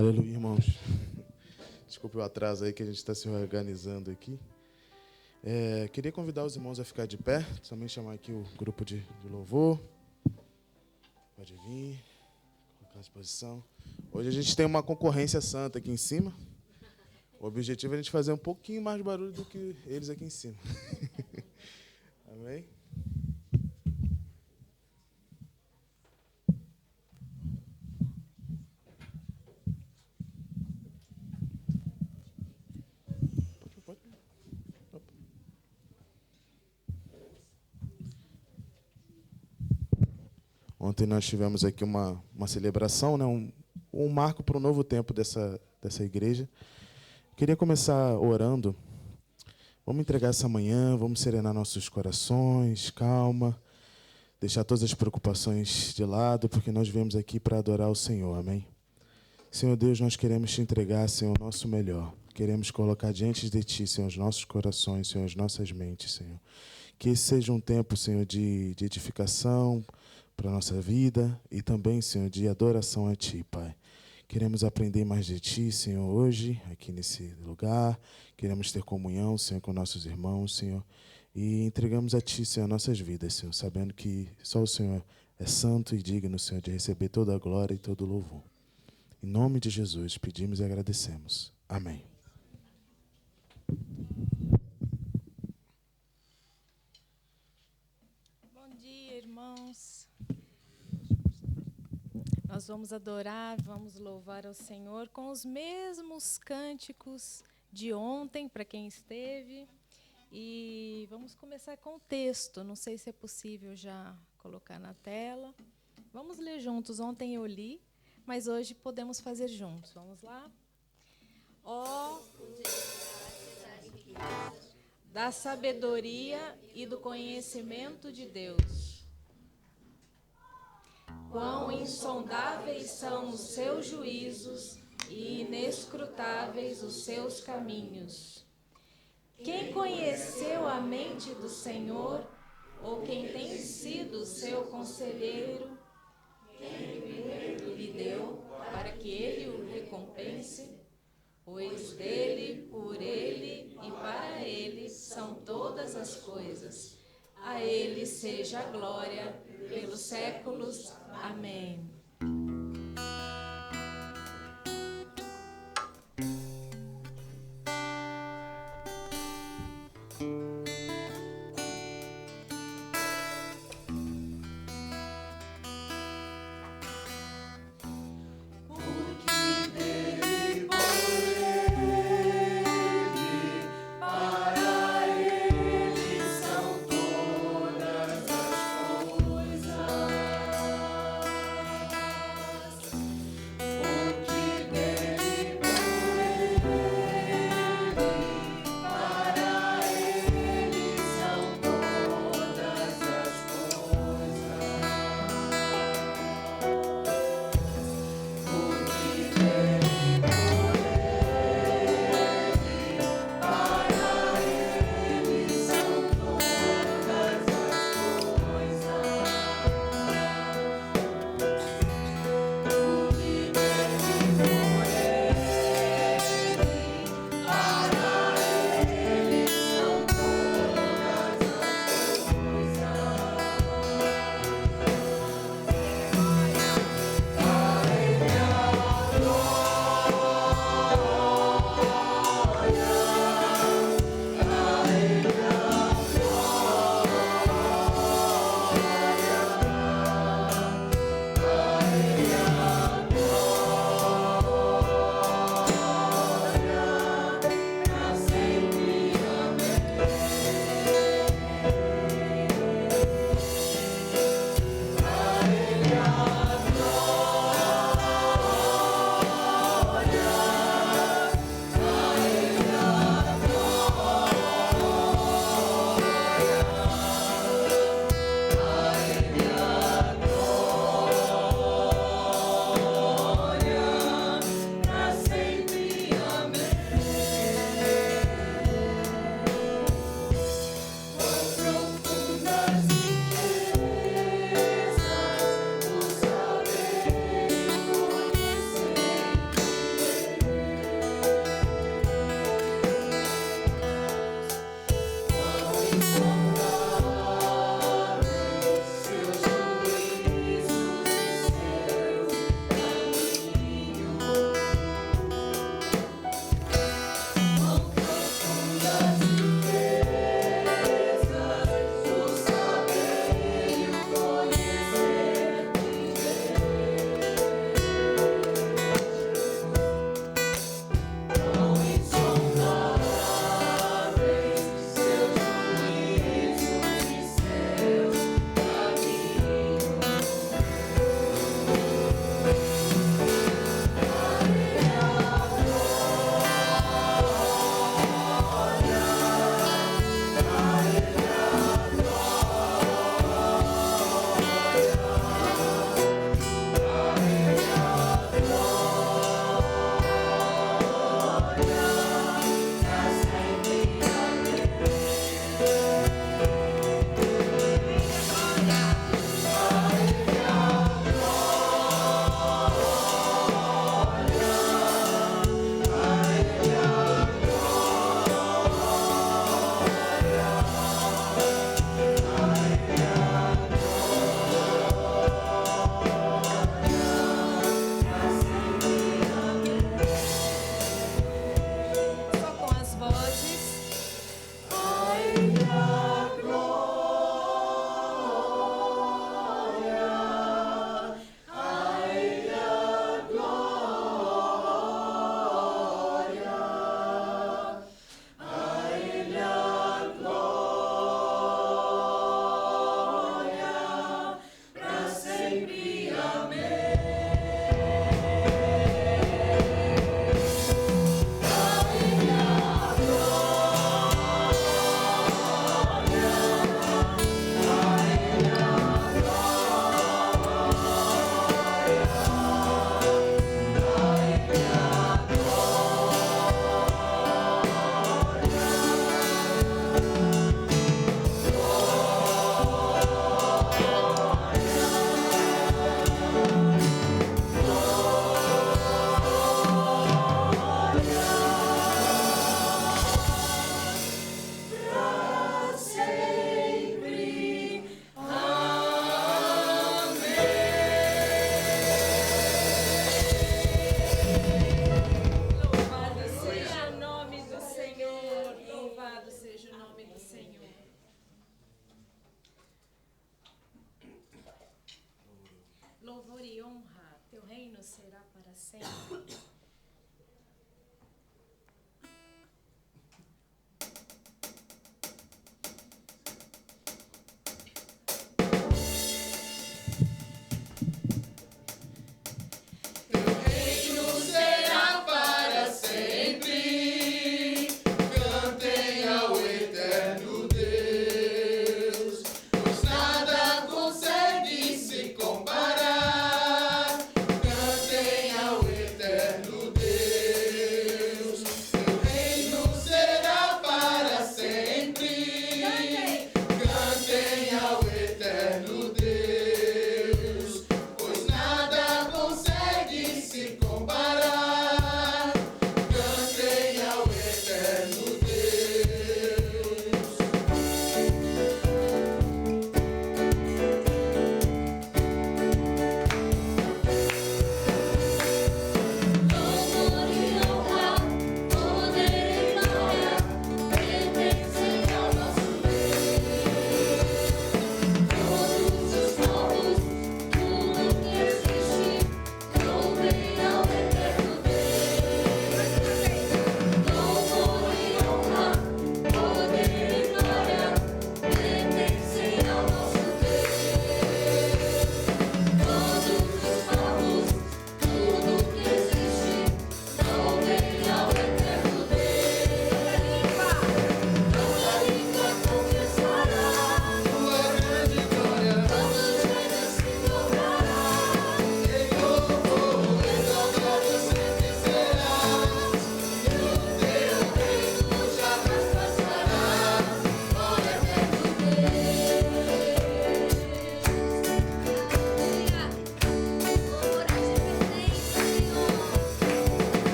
Aleluia, irmãos. Desculpe o atraso aí que a gente está se organizando aqui. Queria convidar os irmãos a ficar de pé, também chamar aqui o grupo de louvor. Pode vir, colocar à disposição. Hoje a gente tem uma concorrência santa aqui em cima. O objetivo é a gente fazer um pouquinho mais de barulho do que eles aqui em cima. Amém? Ontem nós tivemos aqui uma celebração, né? um marco para o novo tempo dessa igreja. Queria começar orando. Vamos entregar essa manhã, vamos serenar nossos corações, calma, deixar todas as preocupações de lado, porque nós viemos aqui para adorar o Senhor, amém? Senhor Deus, nós queremos te entregar, Senhor, o nosso melhor. Queremos colocar diante de Ti, Senhor, os nossos corações, Senhor, as nossas mentes, Senhor. Que esse seja um tempo, Senhor, de edificação para a nossa vida e também, Senhor, de adoração a Ti, Pai. Queremos aprender mais de Ti, Senhor, hoje, aqui nesse lugar. Queremos ter comunhão, Senhor, com nossos irmãos, Senhor. E entregamos a Ti, Senhor, nossas vidas, Senhor, sabendo que só o Senhor é santo e digno, Senhor, de receber toda a glória e todo o louvor. Em nome de Jesus, pedimos e agradecemos. Amém. Bom dia, irmãos. Nós vamos adorar, vamos louvar ao Senhor com os mesmos cânticos de ontem, para quem esteve. E vamos começar com o texto. Não sei se é possível já colocar na tela. Vamos ler juntos. Ontem eu li, mas hoje podemos fazer juntos. Vamos lá? Da sabedoria e do conhecimento de Deus. Quão insondáveis são os seus juízos e inescrutáveis os seus caminhos. Quem conheceu a mente do Senhor, ou quem tem sido seu conselheiro, quem lhe deu para que ele o recompense? Pois dele, por ele e para ele são todas as coisas. A ele seja a glória pelos séculos. Amém. sempre. Cantem ao Eterno.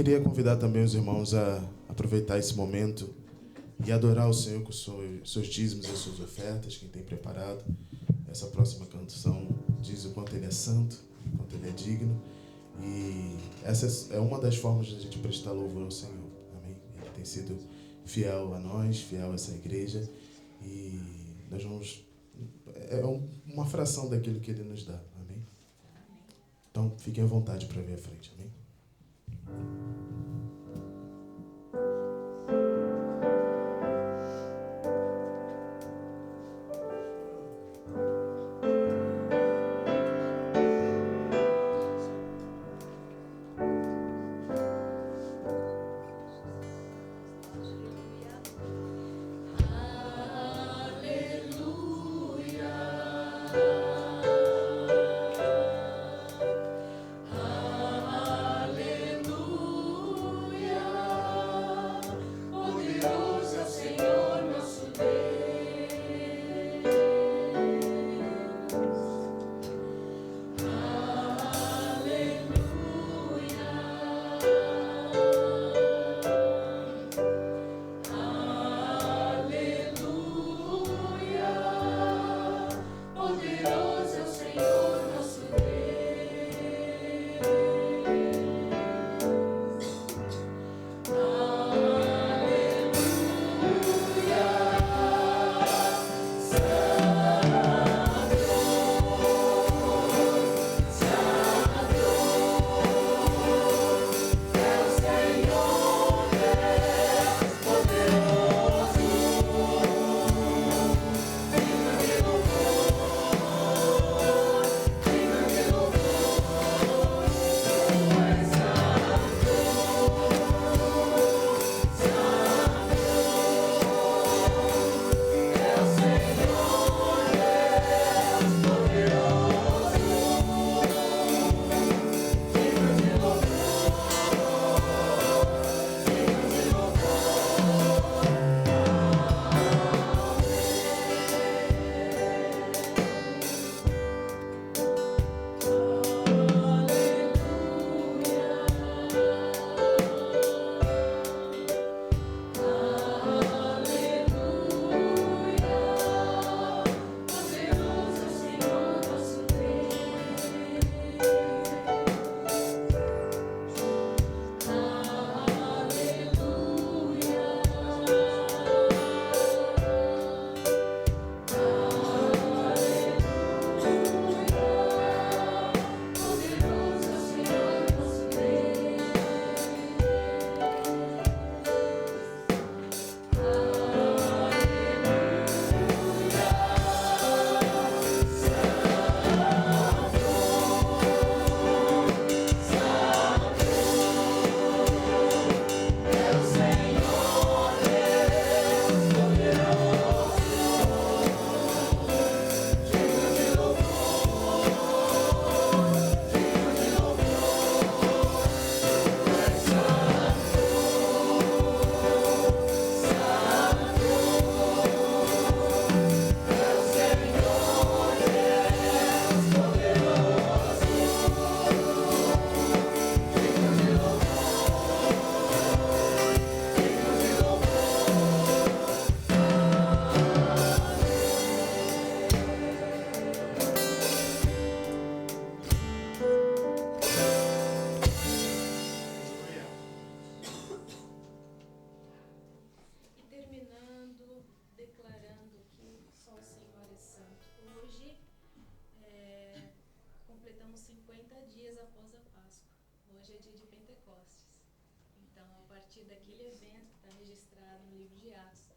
queria convidar também os irmãos a aproveitar esse momento e adorar o Senhor com seus dízimos e suas ofertas. Quem tem preparado essa próxima canção diz o quanto Ele é santo, o quanto Ele é digno. E essa é uma das formas de a gente prestar louvor ao Senhor. Amém? Ele tem sido fiel a nós, fiel a essa igreja. E nós vamos... É uma fração daquilo que Ele nos dá. Amém? Então, fiquem à vontade para vir à frente. Amém? completamos 50 dias após a Páscoa. Hoje é dia de Pentecostes. Então, a partir daquele evento que está registrado no livro de Atos,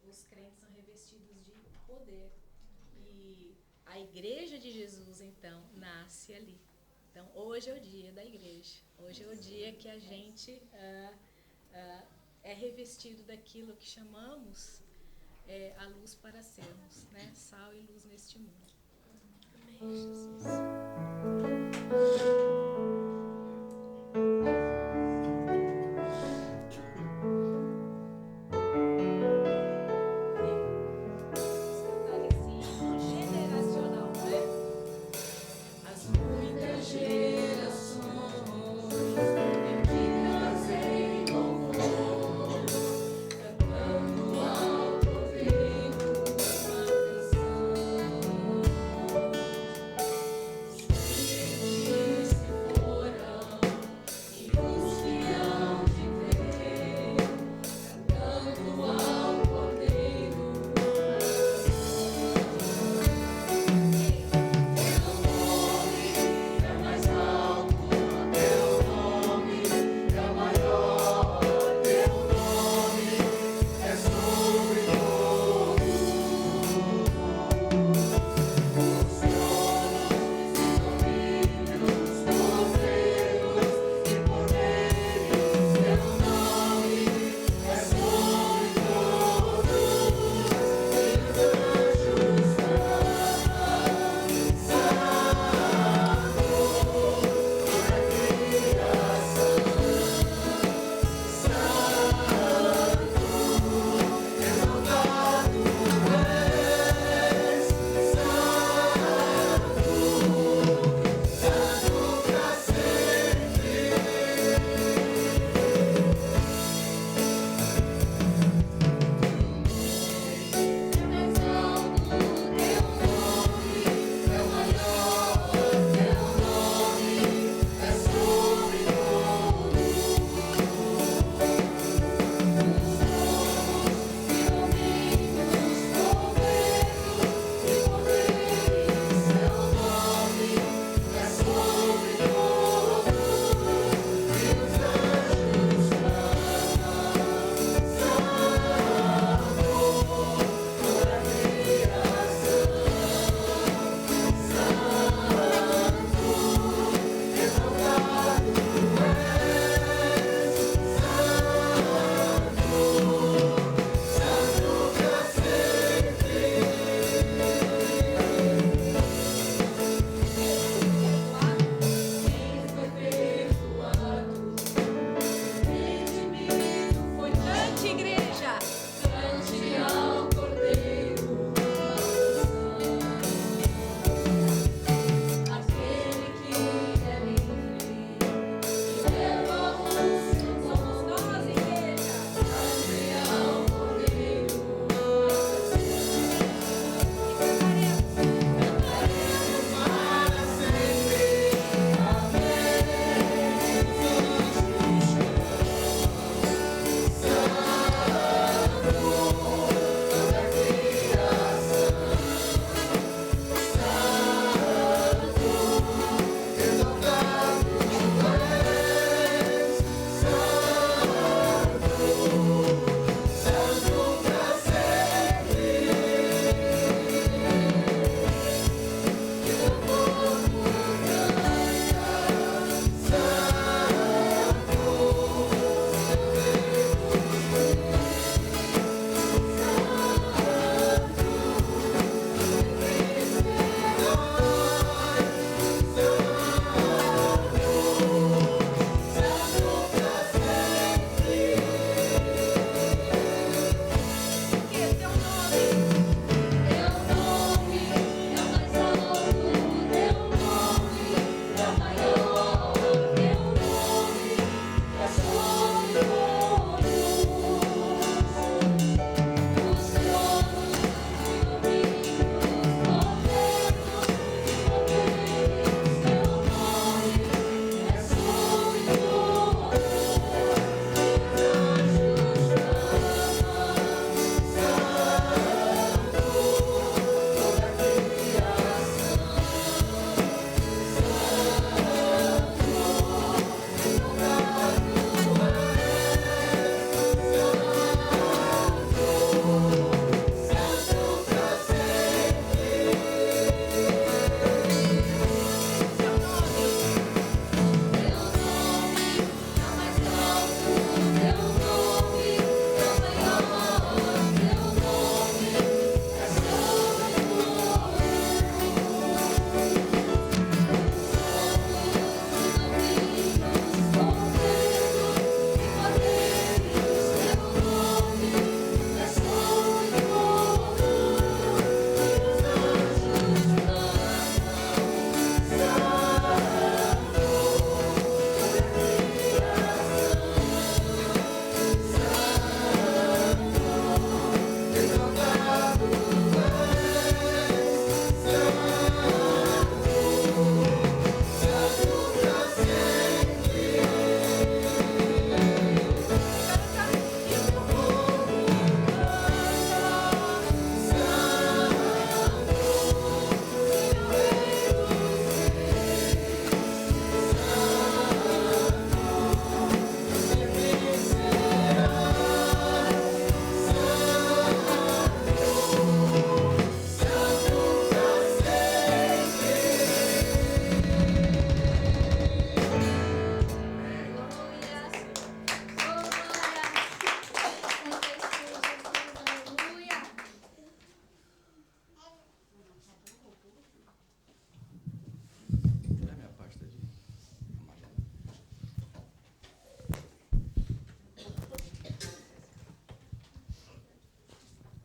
os crentes são revestidos de poder. E a igreja de Jesus, então, nasce ali. Então, hoje é o dia da igreja. Hoje é o dia que a gente é revestido daquilo que chamamos a luz para sermos, né? Sal e luz neste mundo. Amém, Jesus. As muitas gerações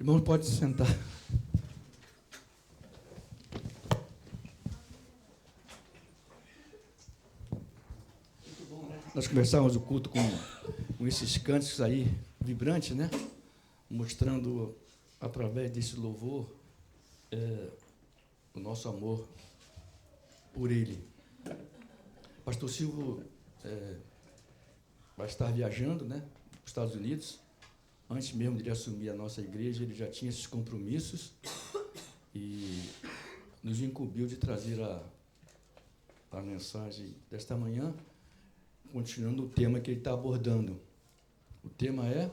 Irmão, pode se sentar. Muito bom, né? Nós começamos o culto com esses cânticos aí, vibrantes, né? Mostrando, através desse louvor, o nosso amor por Ele. Pastor Silvio vai estar viajando, né, para os Estados Unidos. Antes mesmo de ele assumir a nossa igreja, ele já tinha esses compromissos e nos incumbiu de trazer a mensagem desta manhã, continuando o tema que ele está abordando. O tema é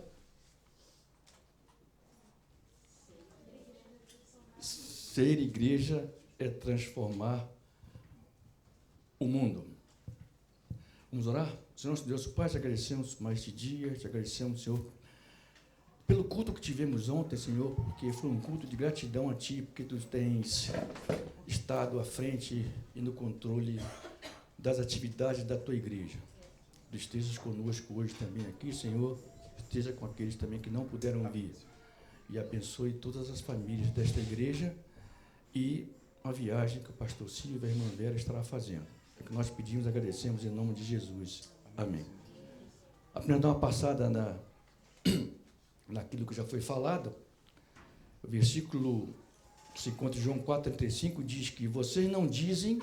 ser igreja é transformar o mundo. Vamos orar? Senhor nosso Deus, Pai, te agradecemos mais este dia, te agradecemos, Senhor, pelo culto que tivemos ontem, Senhor, porque foi um culto de gratidão a Ti, porque Tu tens estado à frente e no controle das atividades da Tua igreja. Tu estejas conosco hoje também aqui, Senhor, esteja com aqueles também que não puderam vir e abençoe todas as famílias desta igreja e a viagem que o pastor Silvio e a irmã Vera estará fazendo. É o que nós pedimos e agradecemos em nome de Jesus. Amém. Apenas dar uma passada naquilo que já foi falado. O versículo que se encontra em João 4,35 diz que vocês não dizem,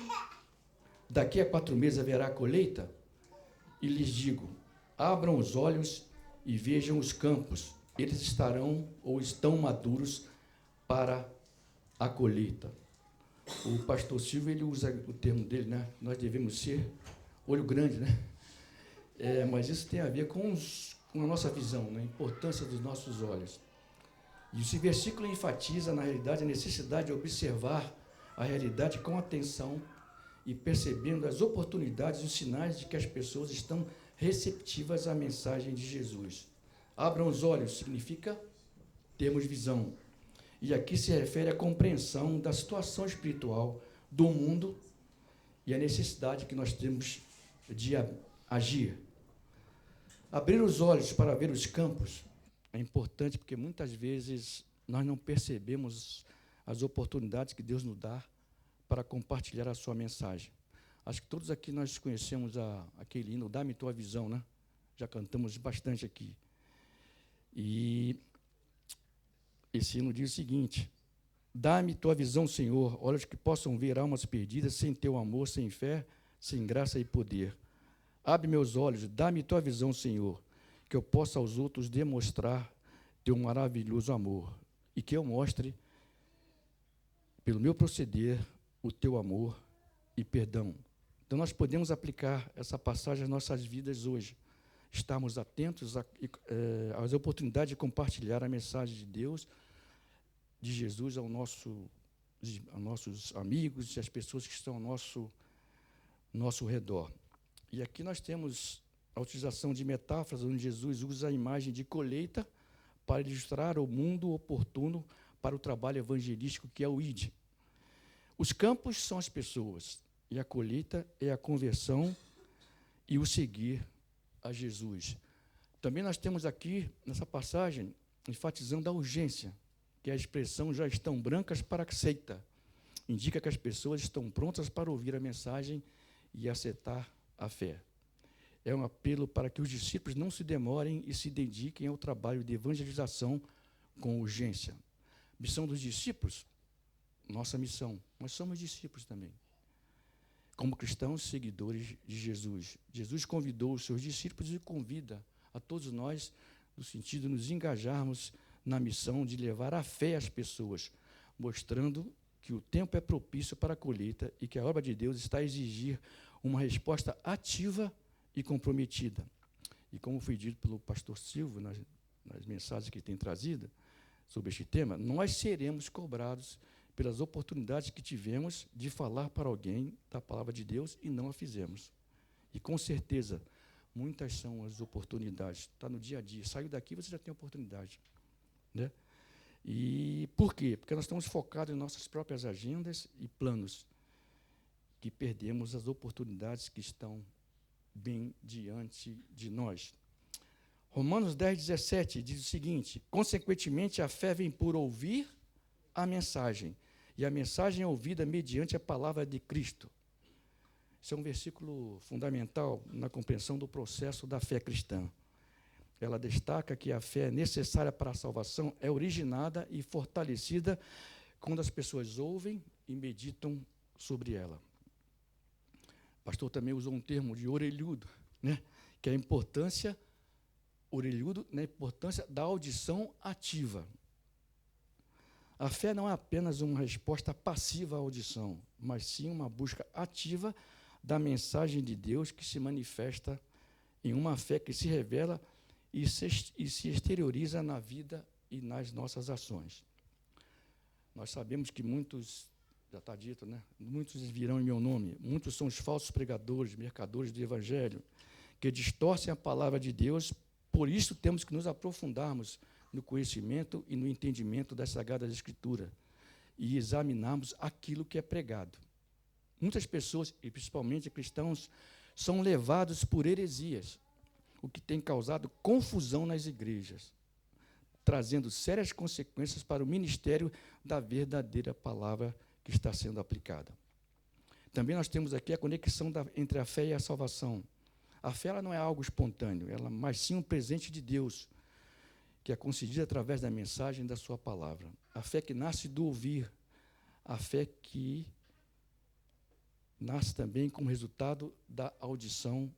daqui a 4 meses haverá colheita? E lhes digo, abram os olhos e vejam os campos, eles estarão ou estão maduros para a colheita. O pastor Silvio, ele usa o termo dele, né? Nós devemos ser olho grande, né? Mas isso tem a ver com a nossa visão, né? A importância dos nossos olhos. E esse versículo enfatiza, na realidade, a necessidade de observar a realidade com atenção e percebendo as oportunidades e os sinais de que as pessoas estão receptivas à mensagem de Jesus. Abram os olhos significa termos visão. E aqui se refere à compreensão da situação espiritual do mundo e a necessidade que nós temos de agir. Abrir os olhos para ver os campos é importante porque muitas vezes nós não percebemos as oportunidades que Deus nos dá para compartilhar a sua mensagem. Acho que todos aqui nós conhecemos aquele hino, Dá-me Tua Visão, né? Já cantamos bastante aqui. E esse hino diz o seguinte: dá-me Tua visão, Senhor, olhos que possam ver almas perdidas, sem Teu amor, sem fé, sem graça e poder. Abre meus olhos, dá-me Tua visão, Senhor, que eu possa aos outros demonstrar Teu maravilhoso amor e que eu mostre, pelo meu proceder, o Teu amor e perdão. Então, nós podemos aplicar essa passagem às nossas vidas hoje. Estarmos atentos às oportunidades de compartilhar a mensagem de Deus, de Jesus aos nossos amigos e às pessoas que estão ao nosso redor. E aqui nós temos a utilização de metáforas, onde Jesus usa a imagem de colheita para ilustrar o mundo oportuno para o trabalho evangelístico que é o ID. Os campos são as pessoas, e a colheita é a conversão e o seguir a Jesus. Também nós temos aqui, nessa passagem, enfatizando a urgência, que a expressão já estão brancas para a seita. Indica que as pessoas estão prontas para ouvir a mensagem e aceitar a fé. É um apelo para que os discípulos não se demorem e se dediquem ao trabalho de evangelização com urgência. Missão dos discípulos? Nossa missão. Nós somos discípulos também. Como cristãos seguidores de Jesus. Jesus convidou os seus discípulos e convida a todos nós, no sentido de nos engajarmos na missão de levar a fé às pessoas, mostrando que o tempo é propício para a colheita e que a obra de Deus está a exigir uma resposta ativa e comprometida. E como foi dito pelo pastor Silvio nas mensagens que ele tem trazido sobre este tema, nós seremos cobrados pelas oportunidades que tivemos de falar para alguém da palavra de Deus e não a fizemos. E, com certeza, muitas são as oportunidades. Está no dia a dia. Saiu daqui, você já tem oportunidade. Né? E por quê? Porque nós estamos focados em nossas próprias agendas e planos, que perdemos as oportunidades que estão bem diante de nós. Romanos 10:17 diz o seguinte: consequentemente, a fé vem por ouvir a mensagem, e a mensagem é ouvida mediante a palavra de Cristo. Esse é um versículo fundamental na compreensão do processo da fé cristã. Ela destaca que a fé necessária para a salvação é originada e fortalecida quando as pessoas ouvem e meditam sobre ela. O pastor também usou um termo de orelhudo, né? Que é a importância, orelhudo, na importância da audição ativa. A fé não é apenas uma resposta passiva à audição, mas sim uma busca ativa da mensagem de Deus que se manifesta em uma fé que se revela e se exterioriza na vida e nas nossas ações. Nós sabemos que muitos, já está dito, né? Muitos virão em meu nome, muitos são os falsos pregadores, mercadores do Evangelho, que distorcem a palavra de Deus, por isso temos que nos aprofundarmos no conhecimento e no entendimento das Sagradas Escrituras e examinarmos aquilo que é pregado. Muitas pessoas, e principalmente cristãos, são levados por heresias, o que tem causado confusão nas igrejas, trazendo sérias consequências para o ministério da verdadeira palavra que está sendo aplicada. Também nós temos aqui a conexão entre a fé e a salvação. A fé ela não é algo espontâneo, mas sim um presente de Deus, que é concedida através da mensagem da sua palavra. A fé que nasce do ouvir, a fé que nasce também como resultado da audição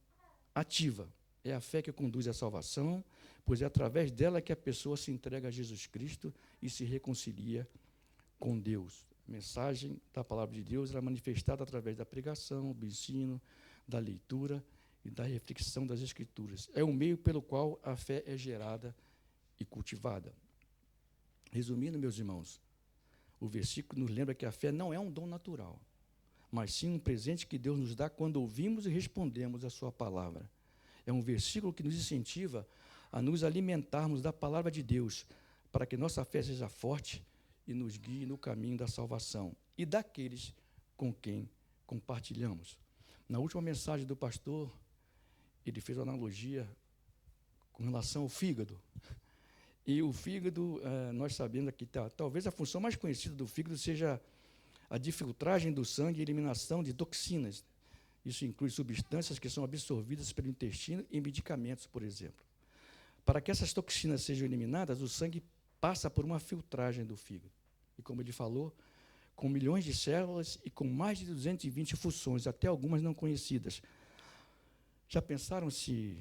ativa. É a fé que conduz à salvação, pois é através dela que a pessoa se entrega a Jesus Cristo e se reconcilia com Deus. A mensagem da palavra de Deus é manifestada através da pregação, do ensino, da leitura e da reflexão das Escrituras. É o meio pelo qual a fé é gerada e cultivada. Resumindo, meus irmãos, o versículo nos lembra que a fé não é um dom natural, mas sim um presente que Deus nos dá quando ouvimos e respondemos a sua palavra. É um versículo que nos incentiva a nos alimentarmos da palavra de Deus, para que nossa fé seja forte e nos guie no caminho da salvação e daqueles com quem compartilhamos. Na última mensagem do pastor, ele fez uma analogia com relação ao fígado. E o fígado, nós sabemos que talvez a função mais conhecida do fígado seja a de filtragem do sangue e eliminação de toxinas. Isso inclui substâncias que são absorvidas pelo intestino e medicamentos, por exemplo. Para que essas toxinas sejam eliminadas, o sangue passa por uma filtragem do fígado. E como ele falou, com milhões de células e com mais de 220 funções, até algumas não conhecidas. Já pensaram se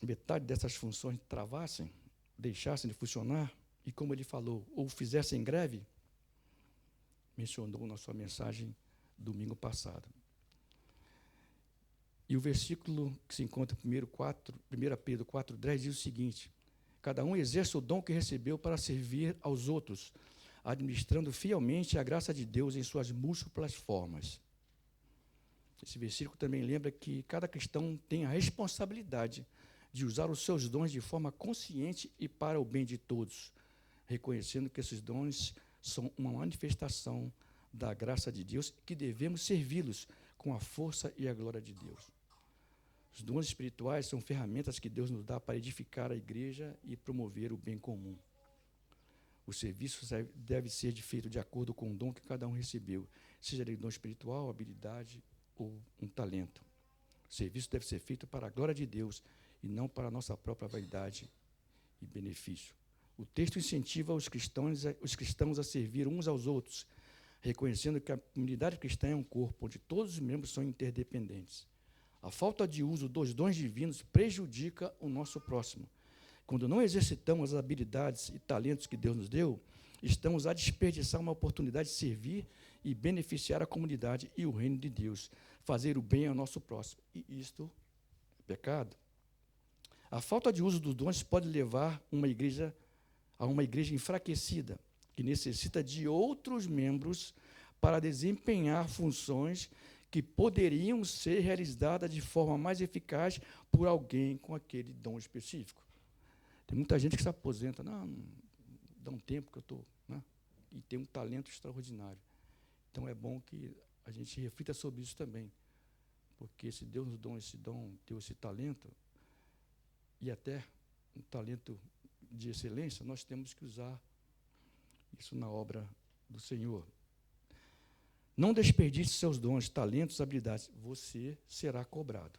metade dessas funções travassem, deixassem de funcionar? E como ele falou, ou fizessem greve? Mencionou na sua mensagem domingo passado. E o versículo que se encontra em 1 Pedro 4,10 diz o seguinte: cada um exerce o dom que recebeu para servir aos outros, administrando fielmente a graça de Deus em suas múltiplas formas. Esse versículo também lembra que cada cristão tem a responsabilidade de usar os seus dons de forma consciente e para o bem de todos, reconhecendo que esses dons são uma manifestação da graça de Deus e que devemos servi-los com a força e a glória de Deus. Os dons espirituais são ferramentas que Deus nos dá para edificar a igreja e promover o bem comum. O serviço deve ser feito de acordo com o dom que cada um recebeu, seja ele dom espiritual, habilidade ou um talento. O serviço deve ser feito para a glória de Deus e não para a nossa própria vaidade e benefício. O texto incentiva os cristãos a servir uns aos outros, reconhecendo que a comunidade cristã é um corpo onde todos os membros são interdependentes. A falta de uso dos dons divinos prejudica o nosso próximo. Quando não exercitamos as habilidades e talentos que Deus nos deu, estamos a desperdiçar uma oportunidade de servir e beneficiar a comunidade e o reino de Deus, fazer o bem ao nosso próximo. E isto é pecado. A falta de uso dos dons pode levar a uma igreja enfraquecida, que necessita de outros membros para desempenhar funções que poderiam ser realizadas de forma mais eficaz por alguém com aquele dom específico. Tem muita gente que se aposenta, não dá um tempo que eu estou, né? E tem um talento extraordinário. Então é bom que a gente reflita sobre isso também, porque se Deus nos deu esse talento, e até um talento de excelência, nós temos que usar isso na obra do Senhor. Não desperdice seus dons, talentos, habilidades. Você será cobrado.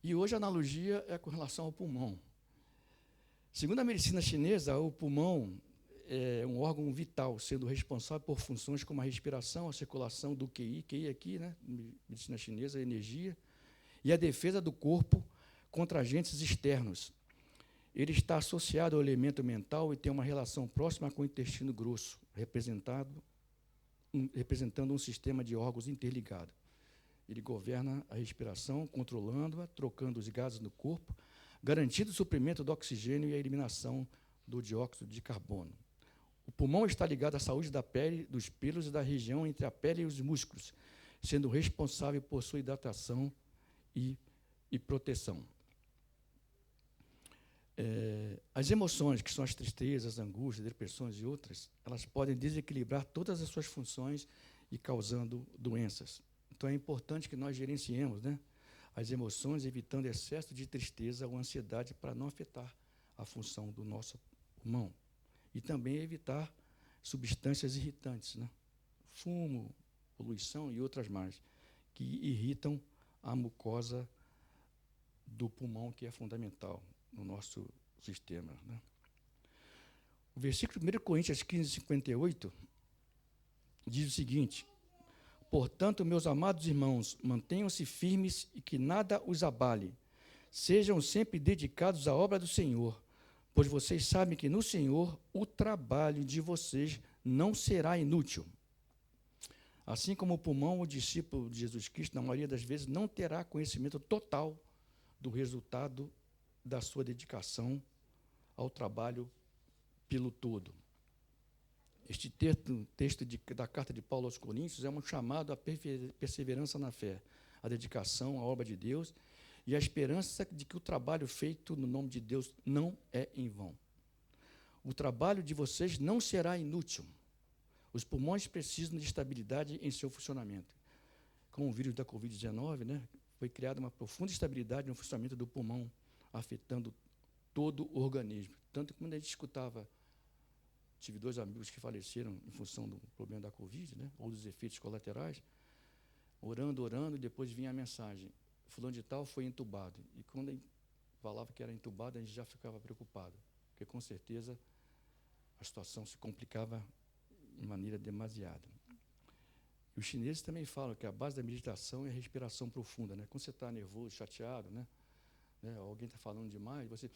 E hoje a analogia é com relação ao pulmão. Segundo a medicina chinesa, o pulmão é um órgão vital, sendo responsável por funções como a respiração, a circulação do QI aqui, né, medicina chinesa, a energia, e a defesa do corpo contra agentes externos. Ele está associado ao elemento mental e tem uma relação próxima com o intestino grosso, representando um sistema de órgãos interligado. Ele governa a respiração, controlando-a, trocando os gases no corpo, garantindo o suprimento do oxigênio e a eliminação do dióxido de carbono. O pulmão está ligado à saúde da pele, dos pelos e da região entre a pele e os músculos, sendo responsável por sua hidratação e proteção. As emoções, que são as tristezas, as angústias, depressões e outras, elas podem desequilibrar todas as suas funções e causando doenças. Então, é importante que nós gerenciemos, né, as emoções, evitando excesso de tristeza ou ansiedade para não afetar a função do nosso pulmão. E também evitar substâncias irritantes, né, fumo, poluição e outras mais, que irritam a mucosa do pulmão, que é fundamental no nosso sistema, né? O versículo 1 Coríntios 15, 58, diz o seguinte: portanto, meus amados irmãos, mantenham-se firmes e que nada os abale. Sejam sempre dedicados à obra do Senhor, pois vocês sabem que no Senhor o trabalho de vocês não será inútil. Assim como o pulmão, o discípulo de Jesus Cristo, na maioria das vezes, não terá conhecimento total do resultado da sua dedicação ao trabalho pelo todo. Este texto da carta de Paulo aos Coríntios é um chamado à perseverança na fé, à dedicação à obra de Deus e à esperança de que o trabalho feito no nome de Deus não é em vão. O trabalho de vocês não será inútil. Os pulmões precisam de estabilidade em seu funcionamento. Com o vírus da Covid-19, né, foi criada uma profunda estabilidade no funcionamento do pulmão, afetando todo o organismo. Tanto que quando a gente escutava, tive 2 amigos que faleceram em função do problema da Covid, né, ou dos efeitos colaterais, orando, e depois vinha a mensagem: fulano de tal foi entubado. E quando a gente falava que era entubado, a gente já ficava preocupado, porque com certeza a situação se complicava de maneira demasiada. E os chineses também falam que a base da meditação é a respiração profunda, né? Quando você está nervoso, chateado, né, alguém está falando demais, você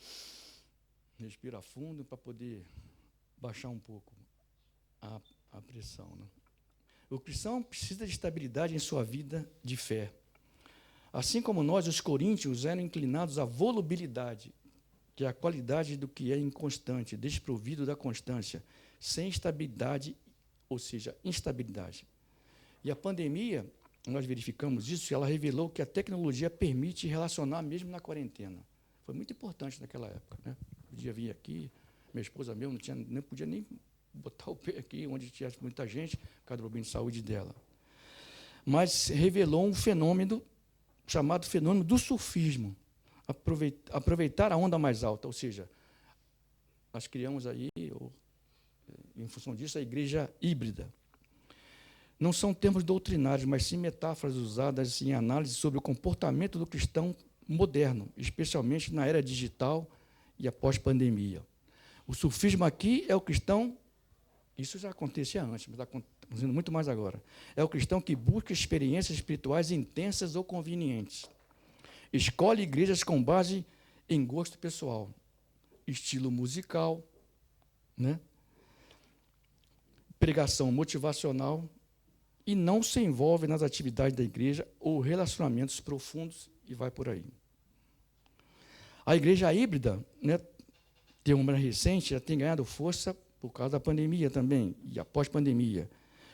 respira fundo para poder baixar um pouco a pressão, né? O cristão precisa de estabilidade em sua vida de fé. Assim como nós, os coríntios, eram inclinados à volubilidade, que é a qualidade do que é inconstante, desprovido da constância, sem estabilidade, ou seja, instabilidade. E a pandemia, nós verificamos isso, ela revelou que a tecnologia permite relacionar mesmo na quarentena. Foi muito importante naquela época, né? Podia vir aqui, minha esposa mesmo não podia nem botar o pé aqui, onde tinha muita gente, por causa do problema de saúde dela. Mas revelou um fenômeno chamado fenômeno do surfismo, aproveitar a onda mais alta, ou seja, nós criamos aí, em função disso, a igreja híbrida. Não são termos doutrinários, mas sim metáforas usadas em análise sobre o comportamento do cristão moderno, especialmente na era digital e após pandemia. O surfismo aqui é o cristão, isso já acontecia antes, mas está acontecendo muito mais agora, é o cristão que busca experiências espirituais intensas ou convenientes. Escolhe igrejas com base em gosto pessoal, estilo musical, né, pregação motivacional, e não se envolve nas atividades da igreja ou relacionamentos profundos, e vai por aí. A igreja híbrida, né, tem uma recente, já tem ganhado força por causa da pandemia também, e após pandemia,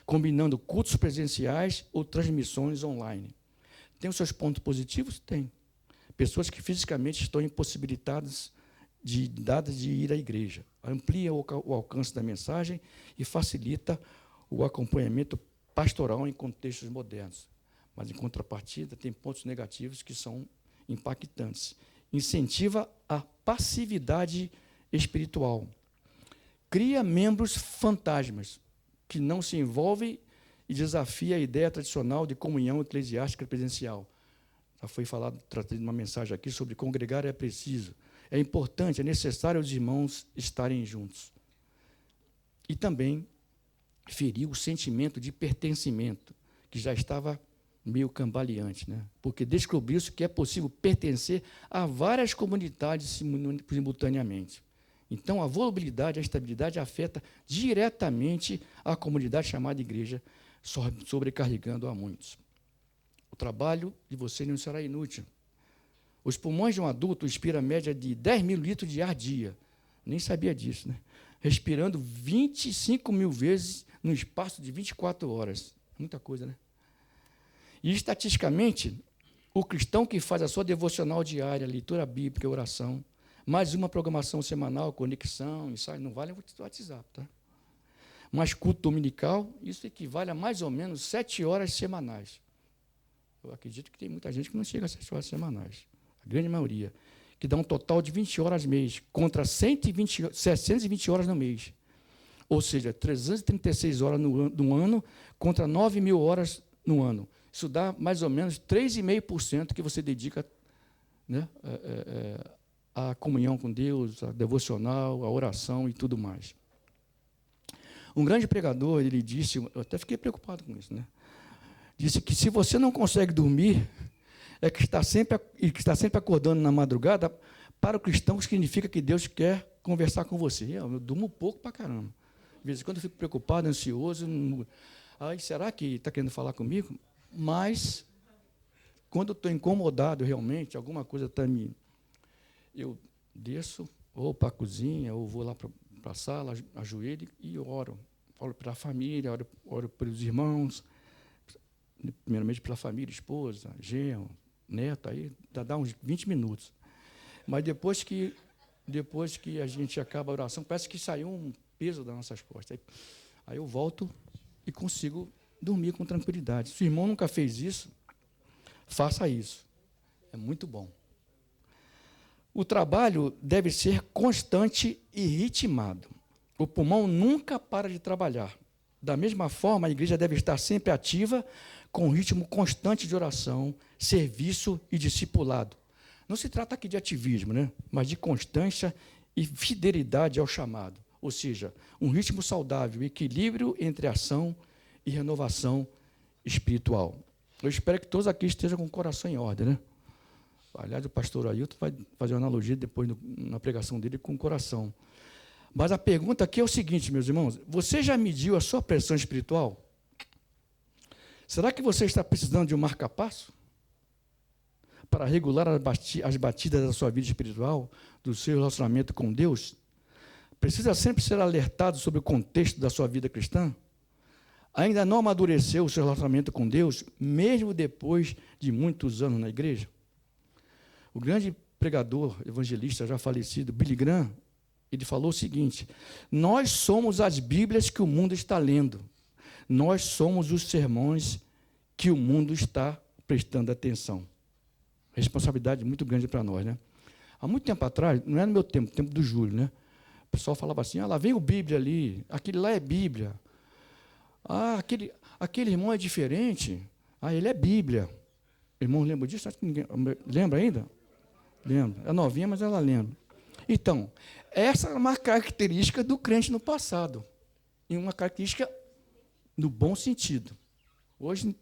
combinando cultos presenciais ou transmissões online. Tem os seus pontos positivos? Tem. Pessoas que fisicamente estão impossibilitadas de ir à igreja. Amplia o alcance da mensagem e facilita o acompanhamento pastoral em contextos modernos. Mas, em contrapartida, tem pontos negativos que são impactantes. incentiva a passividade espiritual, cria membros fantasmas que não se envolvem e desafia a ideia tradicional de comunhão eclesiástica presencial. Já foi falado, tratando uma mensagem aqui sobre congregar é preciso. É importante, é necessário os irmãos estarem juntos. E também feriu o sentimento de pertencimento, que já estava meio cambaleante, né? Porque descobriu-se que é possível pertencer a várias comunidades simultaneamente. Então, a volubilidade, a estabilidade afeta diretamente a comunidade chamada igreja, sobrecarregando a muitos. O trabalho de você não será inútil. Os pulmões de um adulto inspiram a média de 10 mil litros de ar dia. Nem sabia disso, né? Respirando 25 mil vezes no espaço de 24 horas. Muita coisa, né? E, estatisticamente, o cristão que faz a sua devocional diária, leitura bíblica, oração, mais uma programação semanal, conexão, ensaio, não vale o WhatsApp, tá? Mas culto dominical, isso equivale a mais ou menos 7 horas semanais. Eu acredito que tem muita gente que não chega a 7 horas semanais, a grande maioria, que dá um total de 20 horas mês, contra 720 horas no mês. Ou seja, 336 horas no ano, contra 9 mil horas no ano. Isso dá mais ou menos 3,5% que você dedica, né, à comunhão com Deus, à devocional, à oração e tudo mais. Um grande pregador, ele disse, eu até fiquei preocupado com isso, né? Disse que se você não consegue dormir, é que está sempre acordando na madrugada, para o cristão significa que Deus quer conversar com você. Eu durmo pouco para caramba. De vez em quando eu fico preocupado, ansioso. Aí, será que está querendo falar comigo? Mas, quando eu estou incomodado realmente, alguma coisa está me... Eu desço, ou para a cozinha, ou vou lá para a sala, ajoelho e oro. Oro pela família, oro pelos irmãos, primeiramente pela família, esposa, genro, neto, aí dá uns 20 minutos. Mas depois que a gente acaba a oração, parece que saiu um peso das nossas costas. Aí eu volto e consigo dormir com tranquilidade. Se o irmão nunca fez isso, faça isso. É muito bom. O trabalho deve ser constante e ritmado. O pulmão nunca para de trabalhar. Da mesma forma, a igreja deve estar sempre ativa, com um ritmo constante de oração, serviço e discipulado. Não se trata aqui de ativismo, né? Mas de constância e fidelidade ao chamado. Ou seja, um ritmo saudável, equilíbrio entre ação e renovação espiritual. Eu espero que todos aqui estejam com o coração em ordem, né? Aliás, o pastor Ailton vai fazer uma analogia depois na pregação dele com o coração. Mas a pergunta aqui é o seguinte, meus irmãos: você já mediu a sua pressão espiritual? Será que você está precisando de um marca-passo para regular as batidas da sua vida espiritual, do seu relacionamento com Deus? Precisa sempre ser alertado sobre o contexto da sua vida cristã? Ainda não amadureceu o seu relacionamento com Deus, mesmo depois de muitos anos na igreja? O grande pregador, evangelista já falecido, Billy Graham, ele falou o seguinte: nós somos as Bíblias que o mundo está lendo. Nós somos os sermões que o mundo está prestando atenção. Responsabilidade muito grande para nós, né? Há muito tempo atrás, não é no meu tempo, tempo do Júlio, né? O pessoal falava assim: lá vem o Bíblia ali, aquele lá é Bíblia. Aquele irmão é diferente. Ele é Bíblia. Irmão, lembra disso? Acho que ninguém lembra ainda? Lembra. É novinha, mas ela lembra. Então, essa é uma característica do crente no passado. E uma característica no bom sentido. Hoje,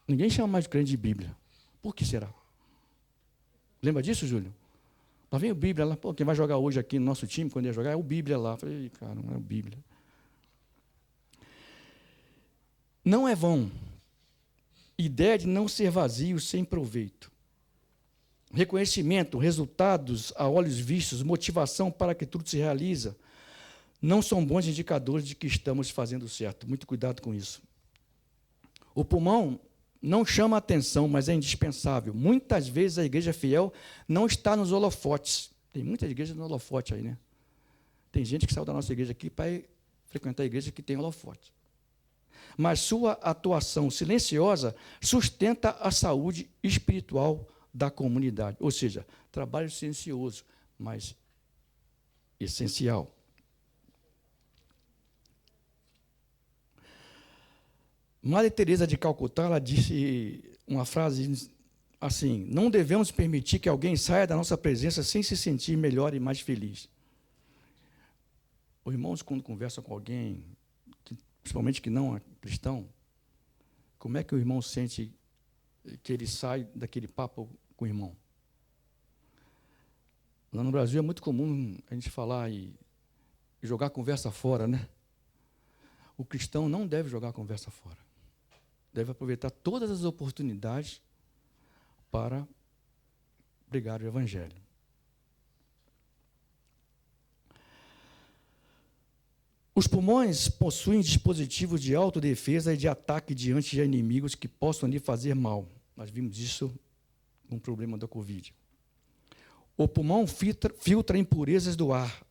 ninguém chama mais de crente de Bíblia. Por que será? Lembra disso, Júlio? Lá vem o Bíblia lá. Quem vai jogar hoje aqui no nosso time, quando ia jogar, é o Bíblia lá. Eu falei, cara, não é o Bíblia. Não é vão. Ideia de não ser vazio sem proveito. Reconhecimento, resultados a olhos vistos, motivação para que tudo se realiza, não são bons indicadores de que estamos fazendo certo. Muito cuidado com isso. O pulmão não chama a atenção, mas é indispensável. Muitas vezes a igreja fiel não está nos holofotes. Tem muitas igrejas no holofote aí, né? Tem gente que saiu da nossa igreja aqui para frequentar a igreja que tem holofote. Mas sua atuação silenciosa sustenta a saúde espiritual da comunidade. Ou seja, trabalho silencioso, mas essencial. Maria Teresa de Calcutá, ela disse uma frase assim: não devemos permitir que alguém saia da nossa presença sem se sentir melhor e mais feliz. Os irmãos, quando conversam com alguém, principalmente que não é cristão, como é que o irmão sente que ele sai daquele papo com o irmão? Lá no Brasil é muito comum a gente falar e jogar a conversa fora, né? O cristão não deve jogar a conversa fora. Deve aproveitar todas as oportunidades para pregar o Evangelho. Os pulmões possuem dispositivos de autodefesa e de ataque diante de inimigos que possam lhe fazer mal. Nós vimos isso com o problema da Covid. O pulmão filtra impurezas do ar.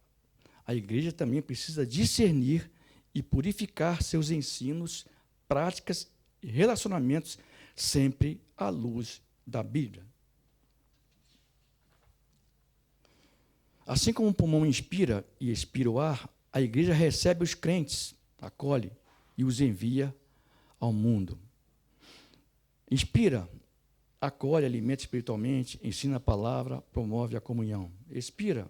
A igreja também precisa discernir e purificar seus ensinos, práticas e relacionamentos, sempre à luz da Bíblia. Assim como o pulmão inspira e expira o ar, a igreja recebe os crentes, acolhe e os envia ao mundo. Inspira, acolhe, alimenta espiritualmente, ensina a palavra, promove a comunhão. Expira,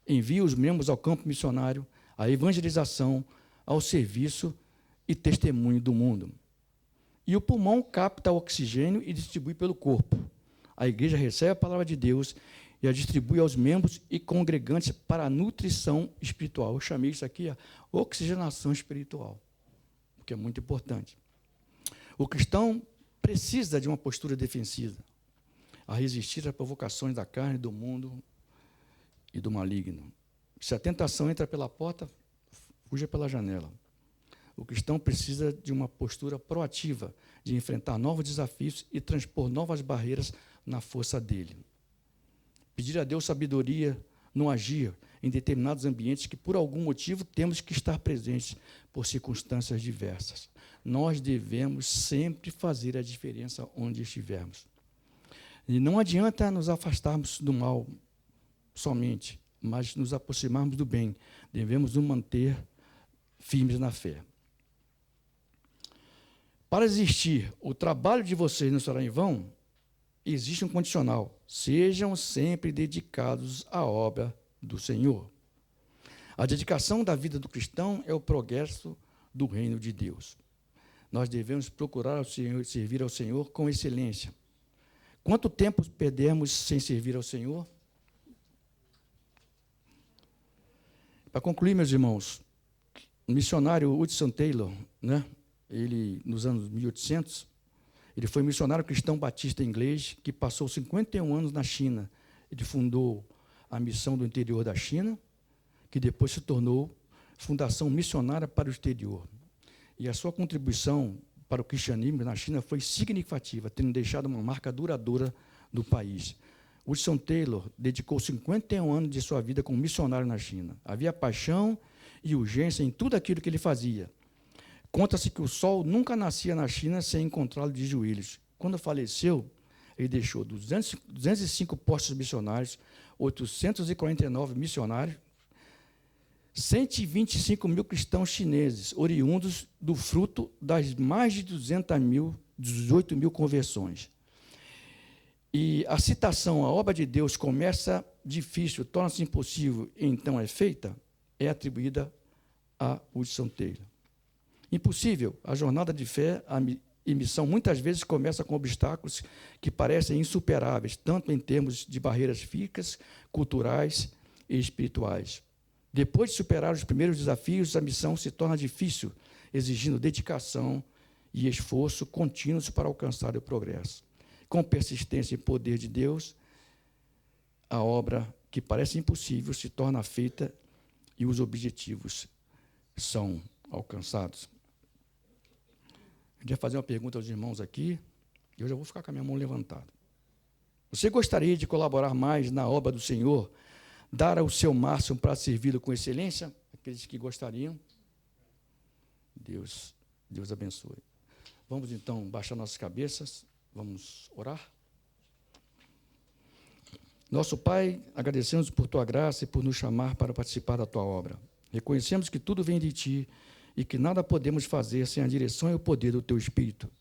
envia os membros ao campo missionário, à evangelização, ao serviço e testemunho do mundo. E o pulmão capta o oxigênio e distribui pelo corpo. A igreja recebe a palavra de Deus e a distribui aos membros e congregantes para a nutrição espiritual. Eu chamei isso aqui a oxigenação espiritual, que é muito importante. O cristão precisa de uma postura defensiva, a resistir às provocações da carne, do mundo e do maligno. Se a tentação entra pela porta, fuja pela janela. O cristão precisa de uma postura proativa, de enfrentar novos desafios e transpor novas barreiras na força dele. Pedir a Deus sabedoria no agir em determinados ambientes que, por algum motivo, temos que estar presentes por circunstâncias diversas. Nós devemos sempre fazer a diferença onde estivermos. E não adianta nos afastarmos do mal somente, mas nos aproximarmos do bem. Devemos nos manter firmes na fé. Para existir, o trabalho de vocês não será em vão? Existe um condicional: sejam sempre dedicados à obra do Senhor. A dedicação da vida do cristão é o progresso do reino de Deus. Nós devemos procurar servir ao Senhor com excelência. Quanto tempo perdemos sem servir ao Senhor? Para concluir, meus irmãos, o missionário Hudson Taylor, ele, nos anos 1800, ele foi missionário cristão batista inglês que passou 51 anos na China. Ele fundou a missão do interior da China, que depois se tornou Fundação Missionária para o Exterior. E a sua contribuição para o cristianismo na China foi significativa, tendo deixado uma marca duradoura no país. Hudson Taylor dedicou 51 anos de sua vida como missionário na China. Havia paixão e urgência em tudo aquilo que ele fazia. Conta-se que o sol nunca nascia na China sem encontrá-lo de joelhos. Quando faleceu, ele deixou 205 postos missionários, 849 missionários, 125 mil cristãos chineses, oriundos do fruto das mais de 18 mil conversões. E a citação, a obra de Deus começa difícil, torna-se impossível, e então é feita, é atribuída a Hudson Taylor. Impossível, a jornada de fé e missão muitas vezes começa com obstáculos que parecem insuperáveis, tanto em termos de barreiras físicas, culturais e espirituais. Depois de superar os primeiros desafios, a missão se torna difícil, exigindo dedicação e esforço contínuos para alcançar o progresso. Com persistência e poder de Deus, a obra que parece impossível se torna feita e os objetivos são alcançados. Eu queria fazer uma pergunta aos irmãos aqui, e eu já vou ficar com a minha mão levantada. Você gostaria de colaborar mais na obra do Senhor, dar o seu máximo para servi-lo com excelência? Aqueles que gostariam, Deus abençoe. Vamos, então, baixar nossas cabeças, vamos orar. Nosso Pai, agradecemos por Tua graça e por nos chamar para participar da Tua obra. Reconhecemos que tudo vem de Ti e que nada podemos fazer sem a direção e o poder do Teu Espírito.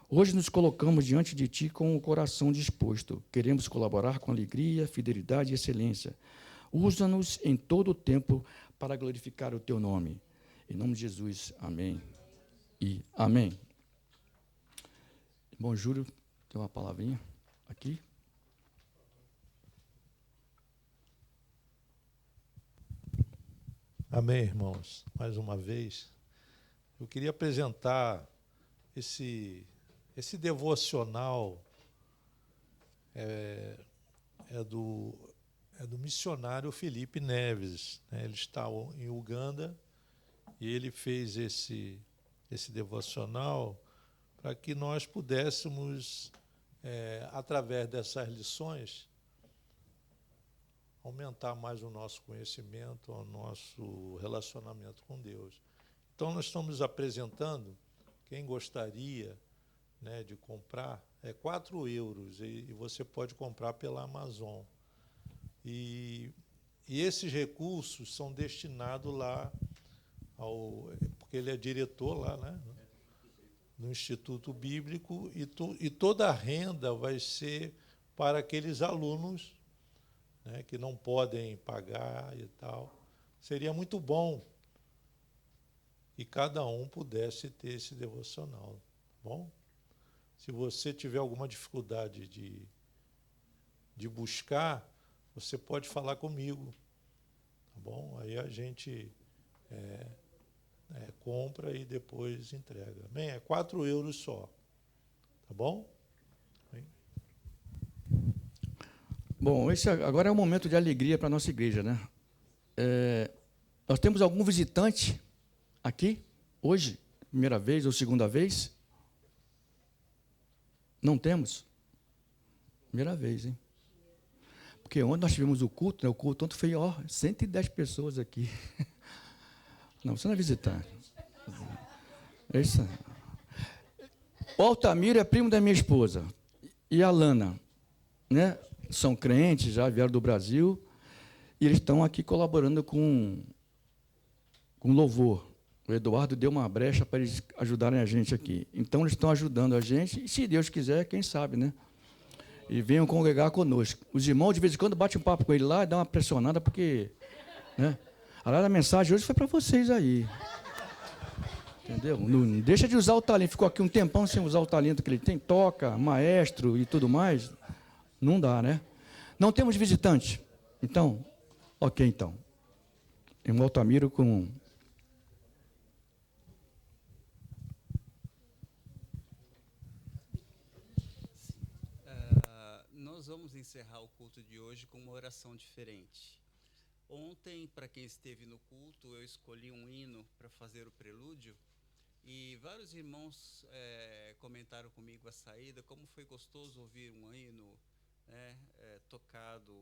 Hoje nos colocamos diante de Ti com o coração disposto. Queremos colaborar com alegria, fidelidade e excelência. Usa-nos em todo o tempo para glorificar o Teu nome. Em nome de Jesus, amém e amém. Irmão Júlio, tem uma palavrinha aqui. Amém, irmãos. Mais uma vez, eu queria apresentar esse devocional é do missionário Felipe Neves, né? Ele está em Uganda e ele fez esse devocional para que nós pudéssemos, através dessas lições, aumentar mais o nosso conhecimento, o nosso relacionamento com Deus. Então, nós estamos apresentando, quem gostaria, né, de comprar, é 4 euros, e você pode comprar pela Amazon. E esses recursos são destinados lá, porque ele é diretor lá, né, no Instituto Bíblico, e toda a renda vai ser para aqueles alunos, né, que não podem pagar e tal. Seria muito bom que cada um pudesse ter esse devocional, tá bom? Se você tiver alguma dificuldade de buscar, você pode falar comigo, tá bom? Aí a gente compra e depois entrega. Bem, é 4 euros só, tá bom? Bem. Bom, esse agora é um momento de alegria para a nossa igreja, né? Nós temos algum visitante aqui, hoje, primeira vez ou segunda vez? Não temos? Primeira vez, hein? Porque ontem nós tivemos o culto, né? O culto ontem foi, 110 pessoas aqui. Não, você não é visitante. É isso aí. O Altamiro é primo da minha esposa. E a Lana, né? São crentes, já vieram do Brasil, e eles estão aqui colaborando com louvor. O Eduardo deu uma brecha para eles ajudarem a gente aqui. Então, eles estão ajudando a gente, e se Deus quiser, quem sabe, né? E venham congregar conosco. Os irmãos, de vez em quando, batem um papo com ele lá e dão uma pressionada, porque, né? A mensagem hoje foi para vocês aí. Entendeu? Não deixa de usar o talento. Ficou aqui um tempão sem usar o talento que ele tem, toca, maestro e tudo mais. Não dá, né? Não temos visitante. Então, ok, então. Irmão Altamiro com... Nós vamos encerrar o culto de hoje com uma oração diferente. Ontem, para quem esteve no culto, eu escolhi um hino para fazer o prelúdio, e vários irmãos comentaram comigo a saída, como foi gostoso ouvir um hino, né, tocado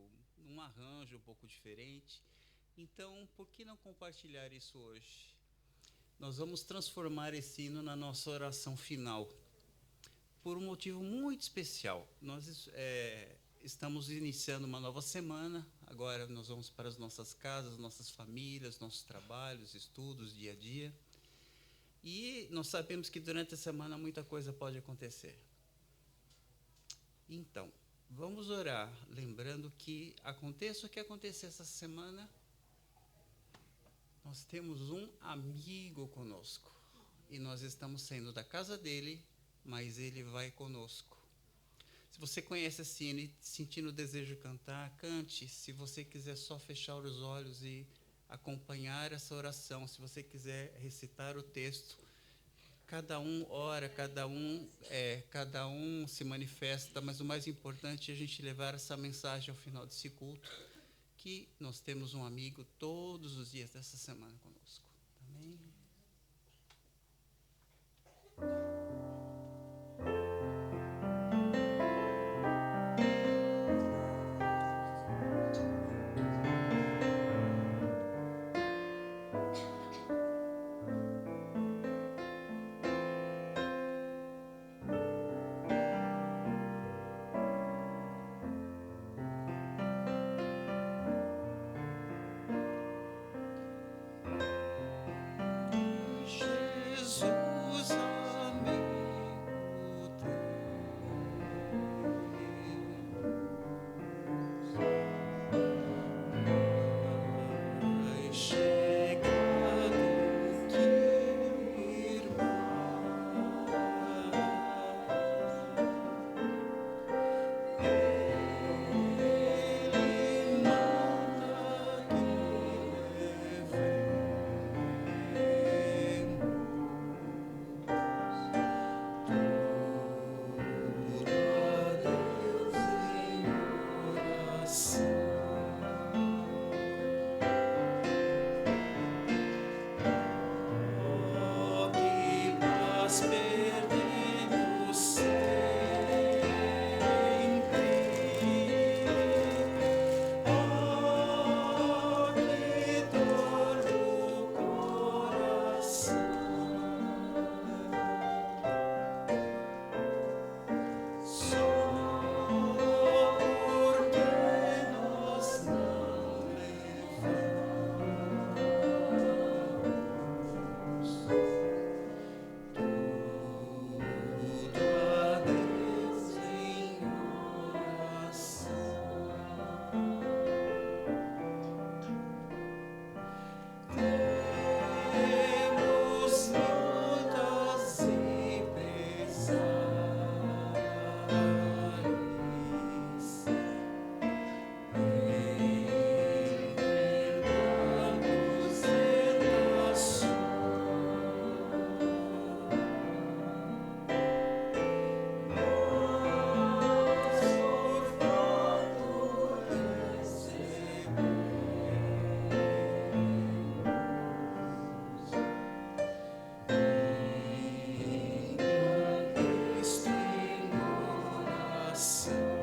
num arranjo um pouco diferente. Então, por que não compartilhar isso hoje? Nós vamos transformar esse hino na nossa oração final, por um motivo muito especial. Nós estamos iniciando uma nova semana, agora nós vamos para as nossas casas, nossas famílias, nossos trabalhos, estudos, dia a dia. E nós sabemos que durante a semana muita coisa pode acontecer. Então, vamos orar, lembrando que aconteça o que acontecer essa semana, nós temos um amigo conosco. E nós estamos saindo da casa dele, mas ele vai conosco. Se você conhece esse hino e sentindo o desejo de cantar, cante. Se você quiser só fechar os olhos e acompanhar essa oração, se você quiser recitar o texto, cada um ora, cada um se manifesta, mas o mais importante é a gente levar essa mensagem ao final desse culto, que nós temos um amigo todos os dias dessa semana conosco. Amém? coração.